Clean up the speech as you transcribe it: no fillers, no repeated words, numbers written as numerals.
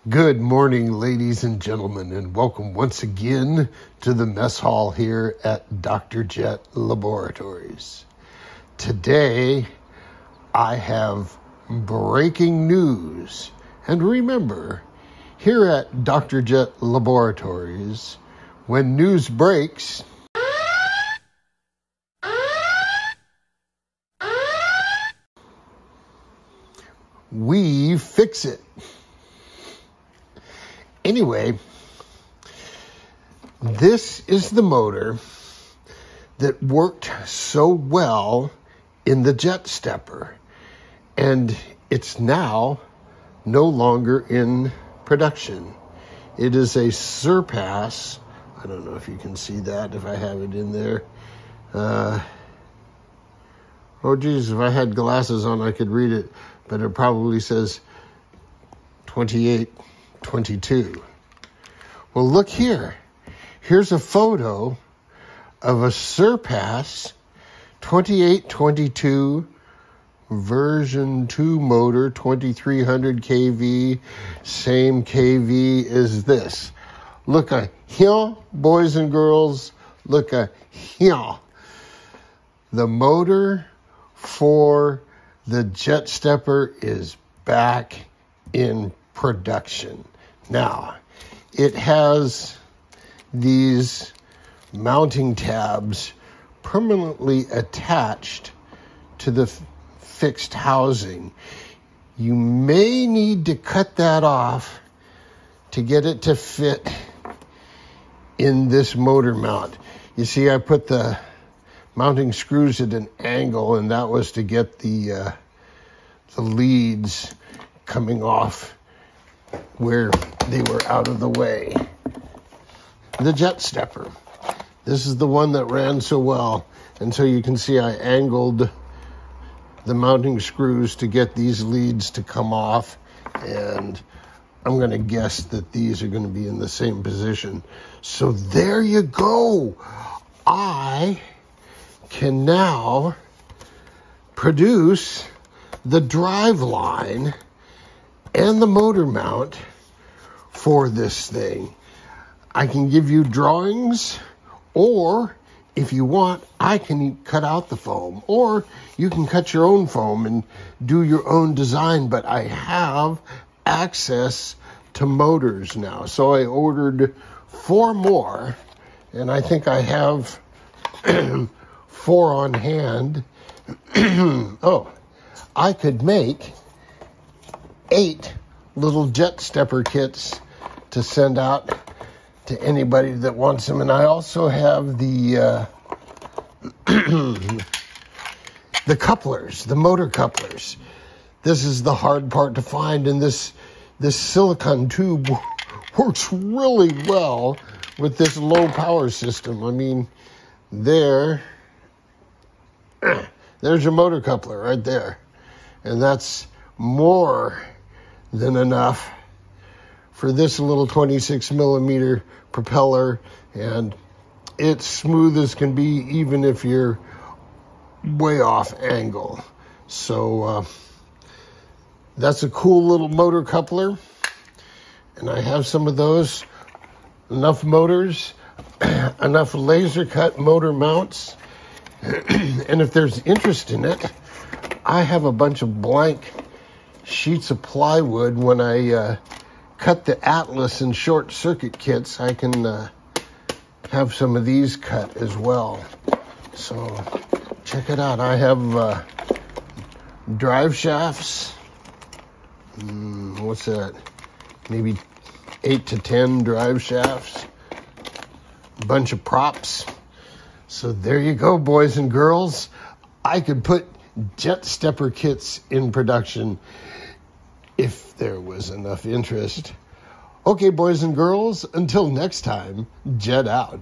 Good morning, ladies and gentlemen, and welcome once again to the mess hall here at Dr. Jet Laboratories. Today, I have breaking news. And remember, here at Dr. Jet Laboratories, when news breaks, we fix it. Anyway, this is the motor that worked so well in the JetStepper, and it's now no longer in production. It is a Surpass. I don't know if you can see that, if I have it in there. Oh geez, if I had glasses on I could read it, but it probably says 2822. Well, look here. Here's a photo of a Surpass 2822 version 2 motor, 2300 kV, same kV as this. Look at here, boys and girls. Look at here. The motor for the JetStepper is back in production. Now, it has these mounting tabs permanently attached to the fixed housing. You may need to cut that off to get it to fit in this motor mount. You see, I put the mounting screws at an angle, and that was to get the leads coming off where they were out of the way. The JetStepper. This is the one that ran so well. And so you can see I angled the mounting screws to get these leads to come off. And I'm going to guess that these are going to be in the same position. So there you go. I can now produce the drive line and the motor mount for this thing. I can give you drawings, or if you want, I can cut out the foam, or you can cut your own foam and do your own design, but I have access to motors now. So I ordered 4 more, and I think I have 4 on hand. Oh, I could make 8 little JetStepper kits to send out to anybody that wants them. And I also have the the couplers, the motor couplers. This is the hard part to find, and this silicone tube works really well with this low power system. I mean, there's your motor coupler right there. And that's more than enough for this little 26 millimeter propeller, and it's smooth as can be even if you're way off angle. So that's a cool little motor coupler, and I have some of those. Enough motors, enough laser cut motor mounts, and if there's interest in it, I have a bunch of blank sheets of plywood. When I cut the Atlas and short circuit kits, I can have some of these cut as well. So check it out. I have drive shafts. What's that? Maybe 8 to 10 drive shafts. A bunch of props. So there you go, boys and girls. I could put JetStepper kits in production if there was enough interest. Okay, boys and girls, until next time, Jet out.